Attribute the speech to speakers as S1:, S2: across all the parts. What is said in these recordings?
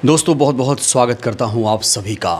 S1: दोस्तों बहुत बहुत स्वागत करता हूं आप सभी का।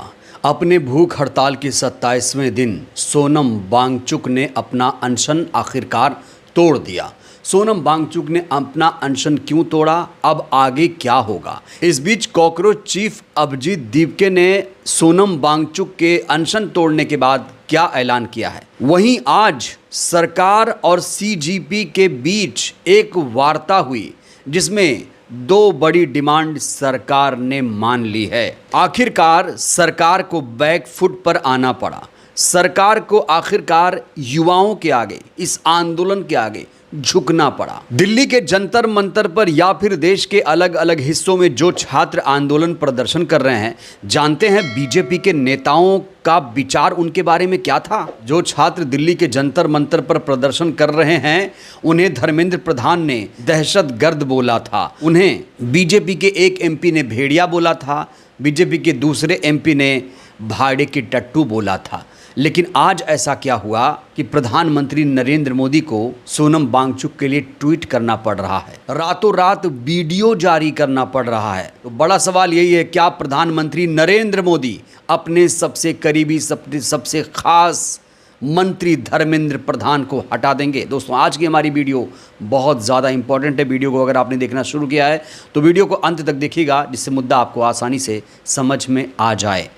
S1: अपने भूख हड़ताल के 27वें दिन सोनम वांगचुक ने अपना अनशन आखिरकार तोड़ दिया। सोनम वांगचुक ने अपना अनशन क्यों तोड़ा, अब आगे क्या होगा? इस बीच कॉकरोच चीफ अभिजीत दीपके ने सोनम वांगचुक के अनशन तोड़ने के बाद क्या ऐलान किया है। वहीं आज सरकार और सीजीपी के बीच एक वार्ता हुई जिसमें दो बड़ी डिमांड सरकार ने मान ली है। आखिरकार सरकार को बैक फुट पर आना पड़ा। सरकार को आखिरकार युवाओं के आगे, इस आंदोलन के आगे झुकना पड़ा। दिल्ली के जंतर मंतर पर या फिर देश के अलग अलग हिस्सों में जो छात्र आंदोलन प्रदर्शन कर रहे हैं, जानते हैं बीजेपी के नेताओं का विचार उनके बारे में क्या था? जो छात्र दिल्ली के जंतर मंतर पर प्रदर्शन कर रहे हैं, उन्हें धर्मेंद्र प्रधान ने दहशतगर्द बोला था। उन्हें बीजेपी के एक एमपी ने भेड़िया बोला था, बीजेपी के दूसरे एमपी ने भाड़े की टट्टू बोला था। लेकिन आज ऐसा क्या हुआ कि प्रधानमंत्री नरेंद्र मोदी को सोनम वांगचुक के लिए ट्वीट करना पड़ रहा है, रातों रात वीडियो जारी करना पड़ रहा है। तो बड़ा सवाल यही है, क्या प्रधानमंत्री नरेंद्र मोदी अपने सबसे करीबी, सबसे खास मंत्री धर्मेंद्र प्रधान को हटा देंगे? दोस्तों आज की हमारी वीडियो बहुत ज़्यादा इंपॉर्टेंट है। वीडियो को अगर आपने देखना शुरू किया है तो वीडियो को अंत तक देखिएगा, जिससे मुद्दा आपको आसानी से समझ में आ जाए।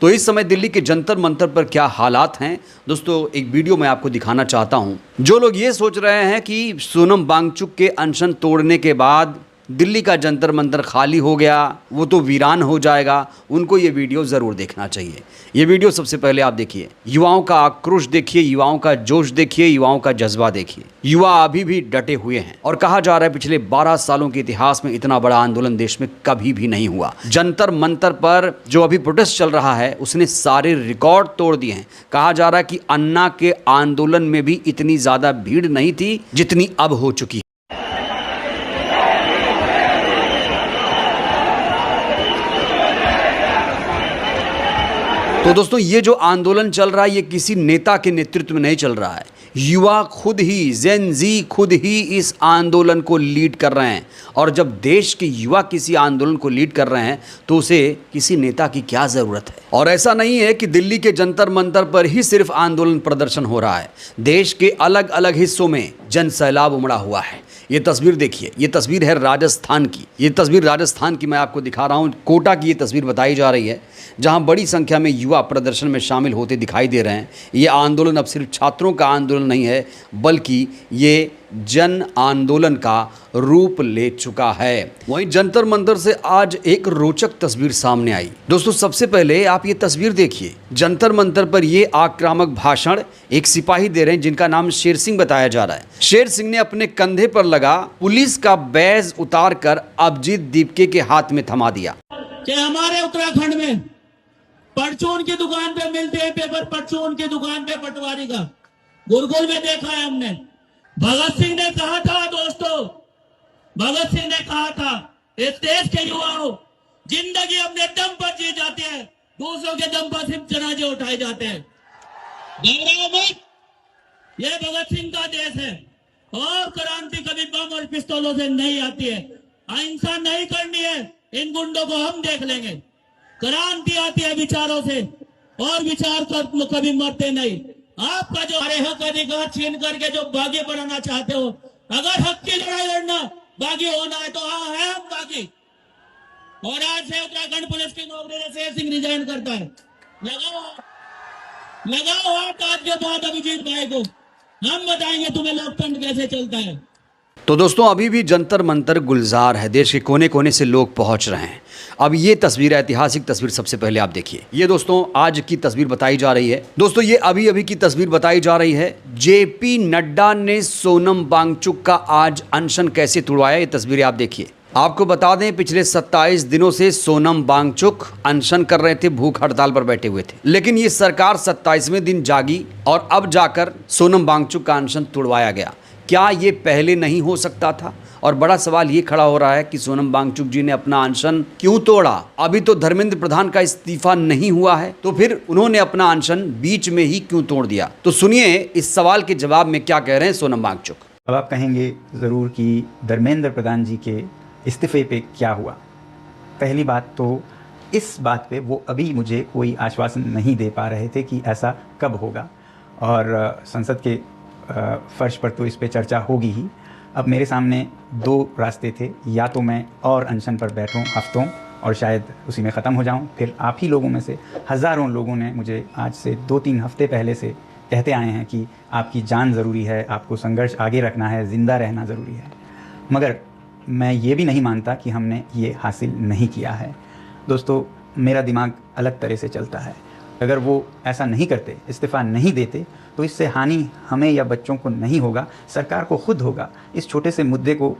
S1: तो इस समय दिल्ली के जंतर मंतर पर क्या हालात हैं, दोस्तों एक वीडियो मैं आपको दिखाना चाहता हूं। जो लोग ये सोच रहे हैं कि सोनम वांगचुक के अनशन तोड़ने के बाद दिल्ली का जंतर मंतर खाली हो गया, वो तो वीरान हो जाएगा, उनको ये वीडियो ज़रूर देखना चाहिए। ये वीडियो सबसे पहले आप देखिए, युवाओं का आक्रोश देखिए, युवाओं का जोश देखिए, युवाओं का जज्बा देखिए। युवा अभी भी डटे हुए हैं और कहा जा रहा है पिछले 12 सालों के इतिहास में इतना बड़ा आंदोलन देश में कभी भी नहीं हुआ। जंतर मंतर पर जो अभी प्रोटेस्ट चल रहा है उसने सारे रिकॉर्ड तोड़ दिए हैं। कहा जा रहा है कि अन्ना के आंदोलन में भी इतनी ज़्यादा भीड़ नहीं थी जितनी अब हो चुकी है। तो दोस्तों ये जो आंदोलन चल रहा है ये किसी नेता के नेतृत्व में नहीं चल रहा है। युवा खुद ही, जेन जी खुद ही इस आंदोलन को लीड कर रहे हैं। और जब देश के युवा किसी आंदोलन को लीड कर रहे हैं तो उसे किसी नेता की क्या ज़रूरत है? और ऐसा नहीं है कि दिल्ली के जंतर मंतर पर ही सिर्फ आंदोलन प्रदर्शन हो रहा है। देश के अलग अलग हिस्सों में जन सैलाब उमड़ा हुआ है। ये तस्वीर देखिए, ये तस्वीर है राजस्थान की। ये तस्वीर राजस्थान की मैं आपको दिखा रहा हूँ। कोटा की ये तस्वीर बताई जा रही है, जहाँ बड़ी संख्या में युवा प्रदर्शन में शामिल होते दिखाई दे रहे हैं। ये आंदोलन अब सिर्फ छात्रों का आंदोलन नहीं है, बल्कि ये जन आंदोलन का रूप ले चुका है। वहीं जंतर मंतर से आज एक रोचक तस्वीर सामने आई। दोस्तों सबसे पहले आप ये तस्वीर देखिए, जंतर मंतर पर ये आक्रामक भाषण एक सिपाही दे रहे हैं जिनका नाम शेर सिंह बताया जा रहा है। शेर सिंह ने अपने कंधे पर लगा पुलिस का बैज उतार कर अभिजीत दीपके के हाथ में थमा दिया।
S2: कि हमारे उत्तराखंड में परचून की दुकान पे मिलते हैं पेपर, परचून की दुकान पे पटवारी का गुरगुल में देखा है हमने। भगत सिंह ने कहा था दोस्तों, भगत सिंह ने कहा था, इस देश के युवाओं, जिंदगी अपने दम पर जी जाती है, दूसरों के दम पर सिर्फ जनाजे उठाए जाते हैं। घबराओ मत, यह भगत सिंह का देश है और क्रांति कभी बम और पिस्तौलों से नहीं आती है। अहिंसा नहीं करनी है, इन गुंडों को हम देख लेंगे। क्रांति आती है विचारों से और विचार कर कभी मरते नहीं। आपका जो हरे हक अधिकार छीन करके जो बागी बनाना चाहते हो, अगर हक की लड़ाई लड़ना, बागी होना है तो हाँ है हम बागी। और आज से उत्तराखंड पुलिस की नौकरी से शेर सिंह रिजाइन करता है। लगाओ हाथ आज के बाद अभिजीत भाई को, हम बताएंगे तुम्हें लोकतंत्र कैसे चलता है।
S1: तो दोस्तों अभी भी जंतर मंतर गुलजार है, देश के कोने कोने से लोग पहुंच रहे हैं। अब ये तस्वीर, ऐतिहासिक तस्वीर सबसे पहले आप देखिए। ये दोस्तों आज की तस्वीर बताई जा रही है। दोस्तों ये अभी अभी की तस्वीर बताई जा रही है। जेपी नड्डा ने सोनम वांगचुक का आज अनशन कैसे तुड़वाया, ये तस्वीरें आप देखिए। आपको बता दें पिछले 27 दिनों से सोनम वांगचुक अनशन कर रहे थे, भूख हड़ताल पर बैठे हुए थे। लेकिन ये सरकार 27वें दिन जागी और अब जाकर सोनम वांगचुक का अनशन तुड़वाया गया। क्या ये पहले नहीं हो सकता था? और बड़ा सवाल ये खड़ा हो रहा है कि सोनम वांगचुक जी ने अपना अनशन क्यों तोड़ा? अभी तो धर्मेंद्र प्रधान का इस्तीफा नहीं हुआ है, तो फिर उन्होंने अपना अनशन बीच में ही क्यों तोड़ दिया? तो सुनिए इस सवाल के जवाब में क्या कह रहे हैं सोनम वांगचुक।
S3: अब आप कहेंगे ज़रूर कि धर्मेंद्र प्रधान जी के इस्तीफे पे क्या हुआ। पहली बात तो इस बात पे वो अभी मुझे कोई आश्वासन नहीं दे पा रहे थे कि ऐसा कब होगा, और संसद के फर्श पर तो इस पे चर्चा होगी ही। अब मेरे सामने दो रास्ते थे, या तो मैं और अनशन पर बैठूं हफ्तों और शायद उसी में ख़त्म हो जाऊं, फिर आप ही लोगों में से हज़ारों लोगों ने मुझे आज से 2-3 हफ्ते पहले से कहते आए हैं कि आपकी जान ज़रूरी है, आपको संघर्ष आगे रखना है, ज़िंदा रहना ज़रूरी है। मगर मैं ये भी नहीं मानता कि हमने ये हासिल नहीं किया है। दोस्तों, मेरा दिमाग अलग तरह से चलता है। अगर वो ऐसा नहीं करते, इस्तीफ़ा नहीं देते, तो इससे हानि हमें या बच्चों को नहीं होगा, सरकार को खुद होगा। इस छोटे से मुद्दे को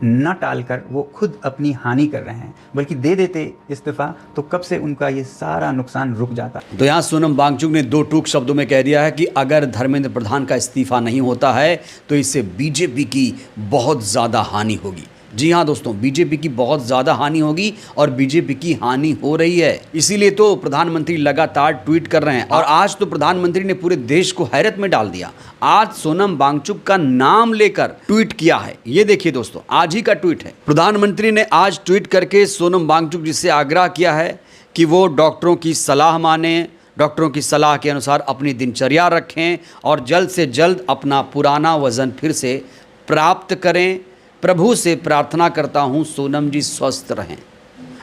S3: न टालकर वो खुद अपनी हानि कर रहे हैं, बल्कि दे देते इस्तीफ़ा तो कब से उनका ये सारा नुकसान रुक जाता।
S1: तो यहाँ सोनम वांगचुक ने 2 टूक शब्दों में कह दिया है कि अगर धर्मेंद्र प्रधान का इस्तीफा नहीं होता है तो इससे बीजेपी की बहुत ज़्यादा हानि होगी। जी हाँ दोस्तों, बीजेपी की बहुत ज़्यादा हानि होगी और बीजेपी की हानि हो रही है। इसीलिए तो प्रधानमंत्री लगातार ट्वीट कर रहे हैं और आज तो प्रधानमंत्री ने पूरे देश को हैरत में डाल दिया। आज सोनम वांगचुक का नाम लेकर ट्वीट किया है। ये देखिए दोस्तों, आज ही का ट्वीट है। प्रधानमंत्री ने आज ट्वीट करके सोनम वांगचुक जी से आग्रह किया है कि वो डॉक्टरों की सलाह माने, डॉक्टरों की सलाह के अनुसार अपनी दिनचर्या रखें और जल्द से जल्द अपना पुराना वजन फिर से प्राप्त करें। प्रभु से प्रार्थना करता हूं सोनम जी स्वस्थ रहें।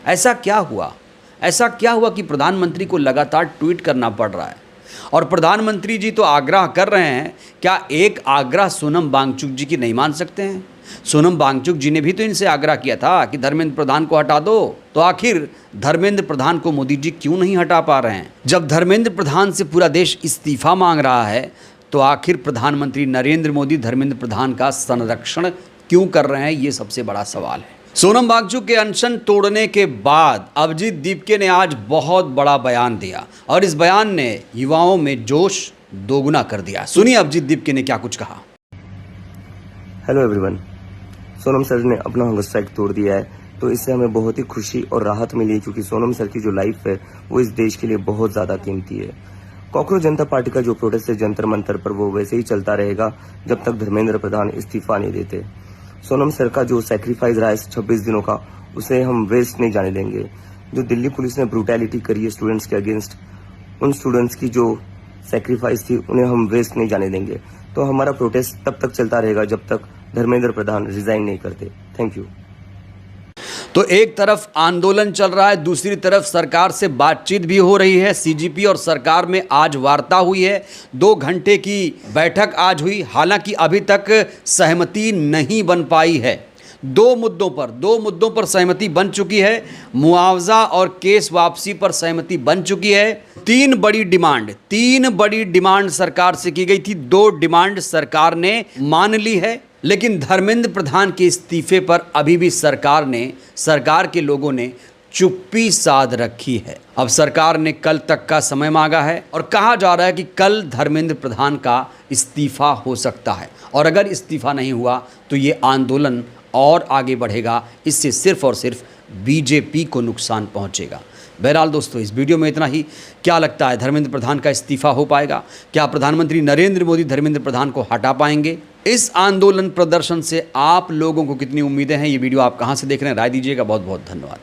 S1: ऐसा क्या हुआ कि प्रधानमंत्री को लगातार ट्वीट करना पड़ रहा है? और प्रधानमंत्री जी तो आग्रह कर रहे हैं, क्या एक आग्रह सोनम वांगचुक जी की नहीं मान सकते हैं? सोनम वांगचुक जी ने भी तो इनसे आग्रह किया था कि धर्मेंद्र प्रधान को हटा दो। तो आखिर धर्मेंद्र प्रधान को मोदी जी क्यों नहीं हटा पा रहे हैं? जब धर्मेंद्र प्रधान से पूरा देश इस्तीफा मांग रहा है तो आखिर प्रधानमंत्री नरेंद्र मोदी धर्मेंद्र प्रधान का संरक्षण क्यों कर रहे हैं? ये सबसे बड़ा सवाल है। सोनम वांगचुक के अनशन तोड़ने के बाद अभिजीत दीपके ने आज बहुत बड़ा बयान दिया और इस बयान ने युवाओं में जोश दोगुना कर दिया। सुनिए अभिजीत दीपके ने क्या कुछ कहा।
S4: हेलो एवरीवन, सोनम सर ने अपना हंगर स्ट्राइक तोड़ दिया है, तो इससे हमें बहुत ही खुशी और राहत मिली, क्योंकि सोनम सर की जो लाइफ है वो इस देश के लिए बहुत ज्यादा कीमती है। कॉकरोच जनता पार्टी का जो प्रोटेस्ट है जंतर मंतर पर, वो वैसे ही चलता रहेगा जब तक धर्मेंद्र प्रधान इस्तीफा नहीं देते। सोनम सर का जो सैक्रिफाइस रहा है 26 दिनों का, उसे हम वेस्ट नहीं जाने देंगे। जो दिल्ली पुलिस ने ब्रूटैलिटी करी है स्टूडेंट्स के अगेंस्ट, उन स्टूडेंट्स की जो सैक्रिफाइस थी उन्हें हम वेस्ट नहीं जाने देंगे। तो हमारा प्रोटेस्ट तब तक चलता रहेगा जब तक धर्मेंद्र प्रधान रिजाइन नहीं करते। Thank you.
S1: तो एक तरफ आंदोलन चल रहा है, दूसरी तरफ सरकार से बातचीत भी हो रही है। सीजीपी और सरकार में आज वार्ता हुई है, 2 घंटे की बैठक आज हुई। हालांकि अभी तक सहमति नहीं बन पाई है। 2 मुद्दों पर सहमति बन चुकी है। मुआवजा और केस वापसी पर सहमति बन चुकी है। 3 बड़ी डिमांड सरकार से की गई थी। 2 डिमांड सरकार ने मान ली है, लेकिन धर्मेंद्र प्रधान के इस्तीफे पर अभी भी सरकार के लोगों ने चुप्पी साध रखी है। अब सरकार ने कल तक का समय मांगा है और कहा जा रहा है कि कल धर्मेंद्र प्रधान का इस्तीफा हो सकता है और अगर इस्तीफा नहीं हुआ तो ये आंदोलन और आगे बढ़ेगा। इससे सिर्फ और सिर्फ बीजेपी को नुकसान पहुंचेगा। बहरहाल दोस्तों, इस वीडियो में इतना ही। क्या लगता है, धर्मेंद्र प्रधान का इस्तीफा हो पाएगा? क्या प्रधानमंत्री नरेंद्र मोदी धर्मेंद्र प्रधान को हटा पाएंगे? इस आंदोलन प्रदर्शन से आप लोगों को कितनी उम्मीदें हैं? ये वीडियो आप कहां से देख रहे हैं? राय दीजिएगा। बहुत बहुत धन्यवाद।